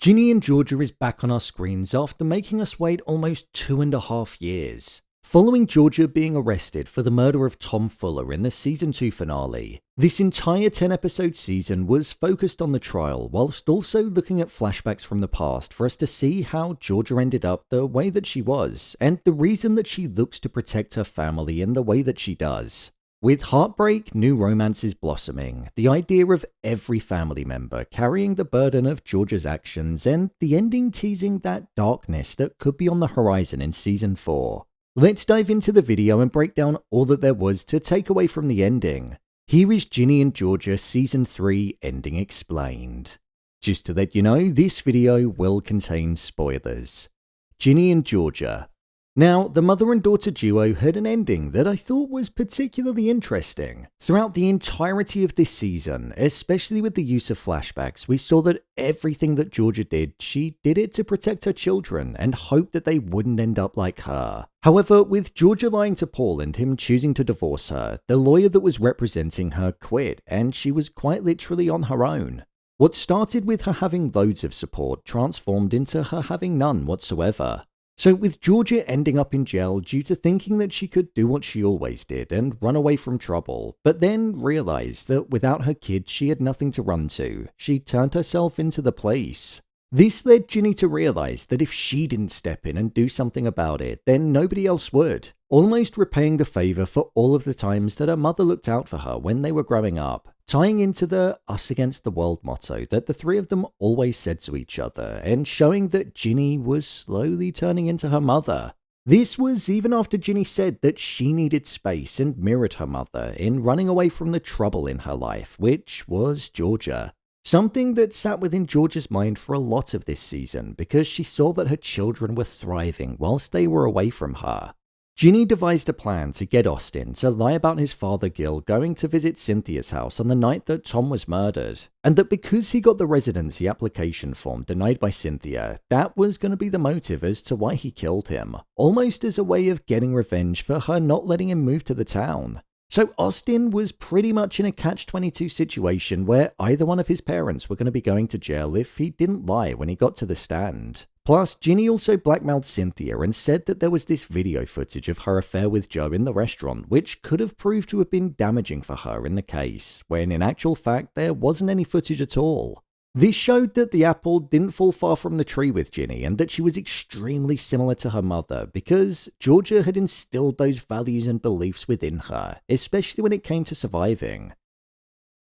Ginny and Georgia is back on our screens after making us wait almost 2.5 years. Following Georgia being arrested for the murder of Tom Fuller in the season 2 finale, this entire 10-episode season was focused on the trial whilst also looking at flashbacks from the past for us to see how Georgia ended up the way that she was and the reason that she looks to protect her family in the way that she does. With heartbreak, new romances blossoming, the idea of every family member carrying the burden of Georgia's actions, and the ending teasing that darkness that could be on the horizon in season 4. Let's dive into the video and break down all that there was to take away from the ending. Here is Ginny and Georgia Season 3 Ending Explained. Just to let you know, this video will contain spoilers. Ginny and Georgia. Now, the mother and daughter duo had an ending that I thought was particularly interesting. Throughout the entirety of this season, especially with the use of flashbacks, we saw that everything that Georgia did, she did it to protect her children and hope that they wouldn't end up like her. However, with Georgia lying to Paul and him choosing to divorce her, the lawyer that was representing her quit and she was quite literally on her own. What started with her having loads of support transformed into her having none whatsoever. So with Georgia ending up in jail due to thinking that she could do what she always did and run away from trouble, but then realized that without her kids she had nothing to run to, she turned herself into the police. This led Ginny to realize that if she didn't step in and do something about it, then nobody else would, almost repaying the favor for all of the times that her mother looked out for her when they were growing up, tying into the us against the world motto that the three of them always said to each other, and showing that Ginny was slowly turning into her mother. This was even after Ginny said that she needed space and mirrored her mother in running away from the trouble in her life, which was Georgia. Something that sat within Georgia's mind for a lot of this season because she saw that her children were thriving whilst they were away from her. Ginny devised a plan to get Austin to lie about his father Gill going to visit Cynthia's house on the night that Tom was murdered, and that because he got the residency application form denied by Cynthia, that was going to be the motive as to why he killed him, almost as a way of getting revenge for her not letting him move to the town. So Austin was pretty much in a catch-22 situation where either one of his parents were going to be going to jail if he didn't lie when he got to the stand. Plus, Ginny also blackmailed Cynthia and said that there was this video footage of her affair with Joe in the restaurant, which could have proved to have been damaging for her in the case, when in actual fact there wasn't any footage at all. This showed that the apple didn't fall far from the tree with Ginny and that she was extremely similar to her mother because Georgia had instilled those values and beliefs within her, especially when it came to surviving.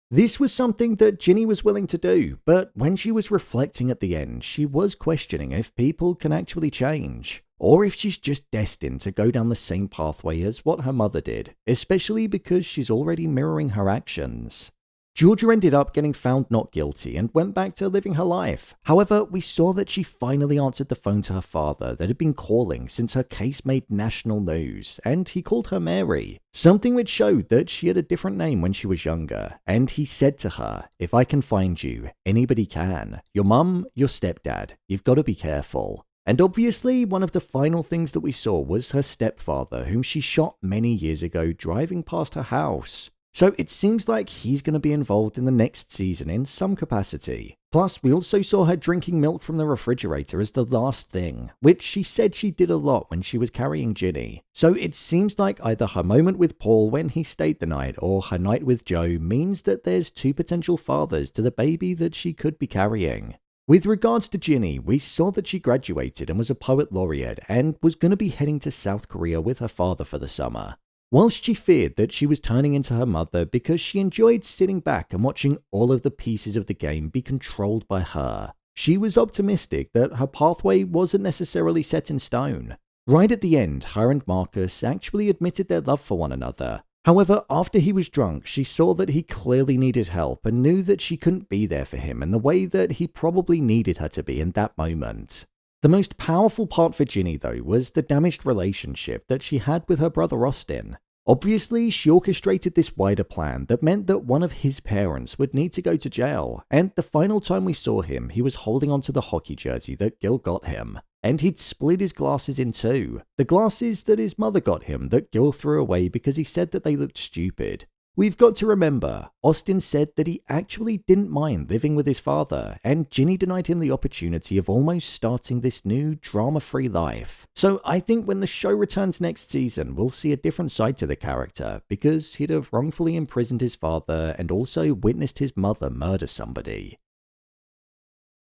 This was something that Ginny was willing to do, but when she was reflecting at the end, she was questioning if people can actually change, or if she's just destined to go down the same pathway as what her mother did, especially because she's already mirroring her actions. Georgia ended up getting found not guilty and went back to living her life. However, we saw that she finally answered the phone to her father that had been calling since her case made national news, and he called her Mary, something which showed that she had a different name when she was younger, and he said to her, "If I can find you, anybody can. Your mum, your stepdad, you've got to be careful." And obviously, one of the final things that we saw was her stepfather, whom she shot many years ago driving past her house. So it seems like he's going to be involved in the next season in some capacity. Plus, we also saw her drinking milk from the refrigerator as the last thing, which she said she did a lot when she was carrying Ginny. So it seems like either her moment with Paul when he stayed the night or her night with Joe means that there's two potential fathers to the baby that she could be carrying. With regards to Ginny, we saw that she graduated and was a poet laureate and was going to be heading to South Korea with her father for the summer. Whilst she feared that she was turning into her mother because she enjoyed sitting back and watching all of the pieces of the game be controlled by her, she was optimistic that her pathway wasn't necessarily set in stone. Right at the end, her and Marcus actually admitted their love for one another. However, after he was drunk, she saw that he clearly needed help and knew that she couldn't be there for him in the way that he probably needed her to be in that moment. The most powerful part for Ginny, though, was the damaged relationship that she had with her brother Austin. Obviously, she orchestrated this wider plan that meant that one of his parents would need to go to jail, and the final time we saw him, he was holding onto the hockey jersey that Gill got him, and he'd split his glasses in two. The glasses that his mother got him that Gill threw away because he said that they looked stupid. We've got to remember, Austin said that he actually didn't mind living with his father, and Ginny denied him the opportunity of almost starting this new drama-free life. So I think when the show returns next season, we'll see a different side to the character, because he'd have wrongfully imprisoned his father and also witnessed his mother murder somebody.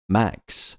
Max.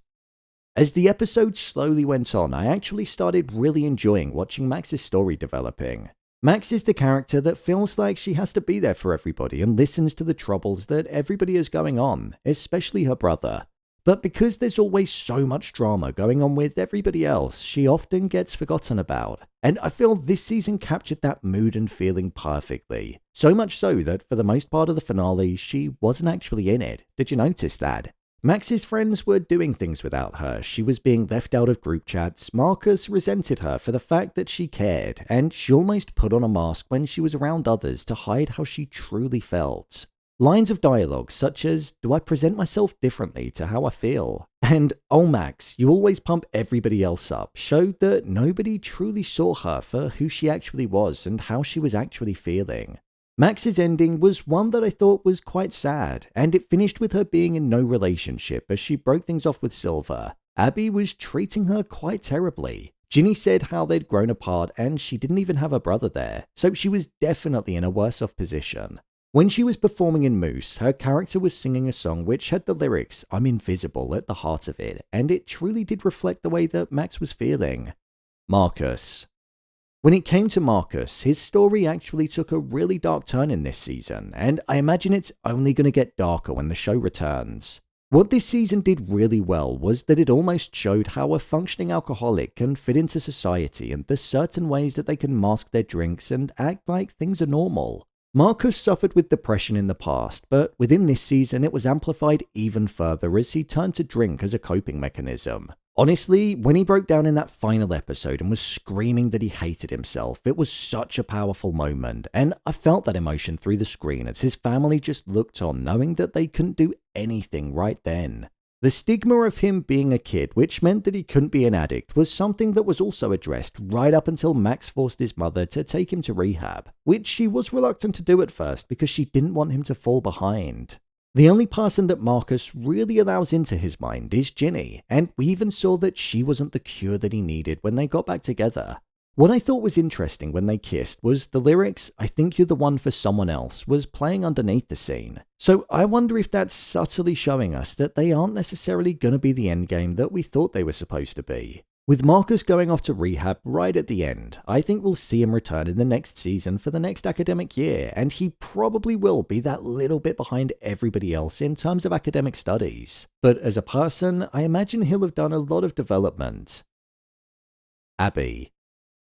As the episode slowly went on, I actually started really enjoying watching Max's story developing. Max is the character that feels like she has to be there for everybody and listens to the troubles that everybody is going on, especially her brother. But because there's always so much drama going on with everybody else, she often gets forgotten about. And I feel this season captured that mood and feeling perfectly. So much so that for the most part of the finale, she wasn't actually in it. Did you notice that? Max's friends were doing things without her. She was being left out of group chats. Marcus resented her for the fact that she cared, and she almost put on a mask when she was around others to hide how she truly felt. Lines of dialogue such as, "Do I present myself differently to how I feel?" and "Oh Max, you always pump everybody else up," showed that nobody truly saw her for who she actually was and how she was actually feeling. Max's ending was one that I thought was quite sad, and it finished with her being in no relationship as she broke things off with Silver. Abby was treating her quite terribly. Ginny said how they'd grown apart and she didn't even have a brother there, so she was definitely in a worse off position. When she was performing in Moose, her character was singing a song which had the lyrics "I'm invisible" at the heart of it, and it truly did reflect the way that Max was feeling. Marcus. When it came to Marcus, his story actually took a really dark turn in this season, and I imagine it's only going to get darker when the show returns. What this season did really well was that it almost showed how a functioning alcoholic can fit into society and the certain ways that they can mask their drinks and act like things are normal. Marcus suffered with depression in the past, but within this season it was amplified even further as he turned to drink as a coping mechanism. Honestly, when he broke down in that final episode and was screaming that he hated himself, it was such a powerful moment, and I felt that emotion through the screen as his family just looked on, knowing that they couldn't do anything right then. The stigma of him being a kid, which meant that he couldn't be an addict, was something that was also addressed right up until Max forced his mother to take him to rehab, which she was reluctant to do at first because she didn't want him to fall behind. The only person that Marcus really allows into his mind is Ginny, and we even saw that she wasn't the cure that he needed when they got back together. What I thought was interesting when they kissed was the lyrics, "I think you're the one for someone else," was playing underneath the scene. So I wonder if that's subtly showing us that they aren't necessarily going to be the endgame that we thought they were supposed to be. With Marcus going off to rehab right at the end, I think we'll see him return in the next season for the next academic year, and he probably will be that little bit behind everybody else in terms of academic studies. But as a person, I imagine he'll have done a lot of development. Abby.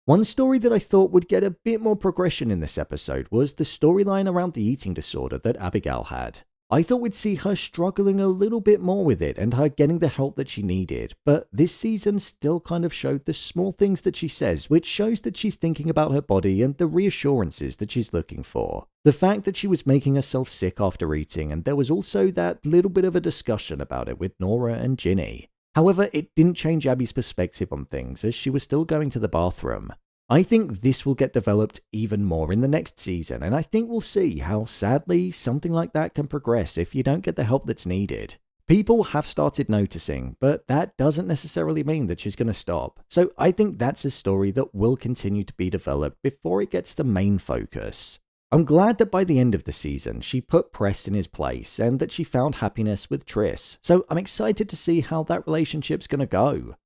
One story that I thought would get a bit more progression in this episode was the storyline around the eating disorder that Abigail had. I thought we'd see her struggling a little bit more with it and her getting the help that she needed, but this season still kind of showed the small things that she says, which shows that she's thinking about her body and the reassurances that she's looking for. The fact that she was making herself sick after eating, and there was also that little bit of a discussion about it with Nora and Ginny. However, it didn't change Abby's perspective on things as she was still going to the bathroom. I think this will get developed even more in the next season, and I think we'll see how sadly something like that can progress if you don't get the help that's needed. People have started noticing, but that doesn't necessarily mean that she's going to stop. So I think that's a story that will continue to be developed before it gets the main focus. I'm glad that by the end of the season, she put Press in his place and that she found happiness with Triss, so I'm excited to see how that relationship's going to go.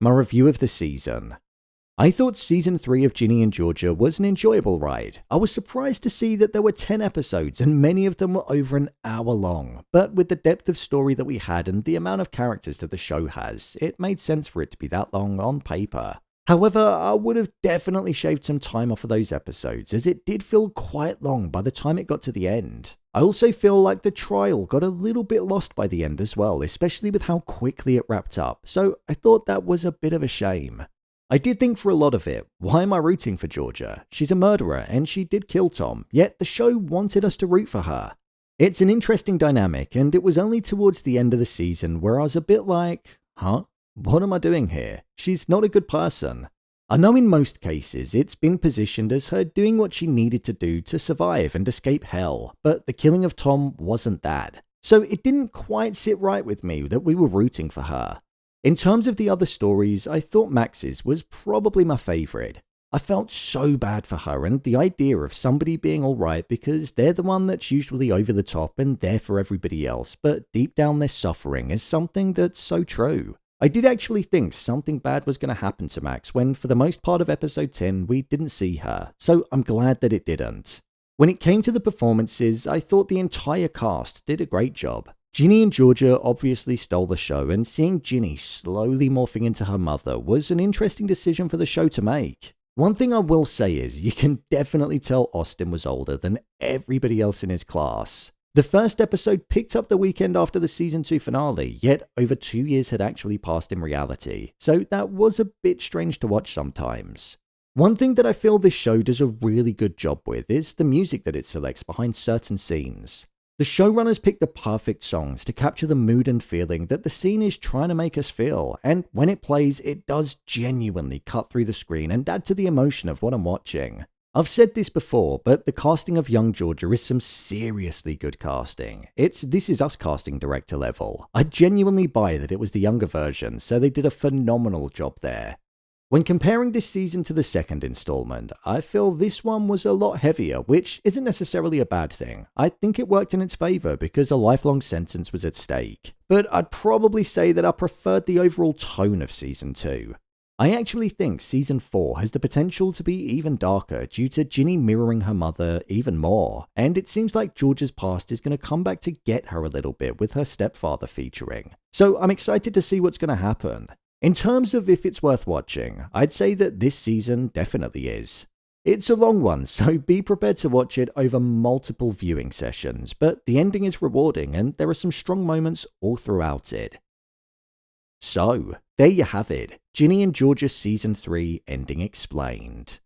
My review of the season. I thought Season 3 of Ginny and Georgia was an enjoyable ride. I was surprised to see that there were 10 episodes and many of them were over an hour long, but with the depth of story that we had and the amount of characters that the show has, it made sense for it to be that long on paper. However, I would have definitely shaved some time off of those episodes as it did feel quite long by the time it got to the end. I also feel like the trial got a little bit lost by the end as well, especially with how quickly it wrapped up, so I thought that was a bit of a shame. I did think for a lot of it, why am I rooting for Georgia? She's a murderer and she did kill Tom, yet the show wanted us to root for her. It's an interesting dynamic, and it was only towards the end of the season where I was a bit like, huh? What am I doing here? She's not a good person. I know in most cases it's been positioned as her doing what she needed to do to survive and escape hell, but the killing of Tom wasn't that. So it didn't quite sit right with me that we were rooting for her. In terms of the other stories, I thought Max's was probably my favourite. I felt so bad for her and the idea of somebody being alright because they're the one that's usually over the top and there for everybody else, but deep down they're suffering is something that's so true. I did actually think something bad was going to happen to Max when for the most part of episode 10 we didn't see her, so I'm glad that it didn't. When it came to the performances, I thought the entire cast did a great job. Ginny and Georgia obviously stole the show, and seeing Ginny slowly morphing into her mother was an interesting decision for the show to make. One thing I will say is you can definitely tell Austin was older than everybody else in his class. The first episode picked up the weekend after the season 2 finale, yet over 2 years had actually passed in reality, so that was a bit strange to watch sometimes. One thing that I feel this show does a really good job with is the music that it selects behind certain scenes. The showrunners pick the perfect songs to capture the mood and feeling that the scene is trying to make us feel, and when it plays, it does genuinely cut through the screen and add to the emotion of what I'm watching. I've said this before, but the casting of young Georgia is some seriously good casting. It's This Is Us casting director level. I genuinely buy that it was the younger version, so they did a phenomenal job there. When comparing this season to the second installment, I feel this one was a lot heavier, which isn't necessarily a bad thing. I think it worked in its favour because a lifelong sentence was at stake. But I'd probably say that I preferred the overall tone of season 2. I actually think season 4 has the potential to be even darker due to Ginny mirroring her mother even more, and it seems like Georgia's past is going to come back to get her a little bit with her stepfather featuring. So I'm excited to see what's going to happen. In terms of if it's worth watching, I'd say that this season definitely is. It's a long one, so be prepared to watch it over multiple viewing sessions, but the ending is rewarding and there are some strong moments all throughout it. So, there you have it, Ginny and Georgia Season 3 ending explained.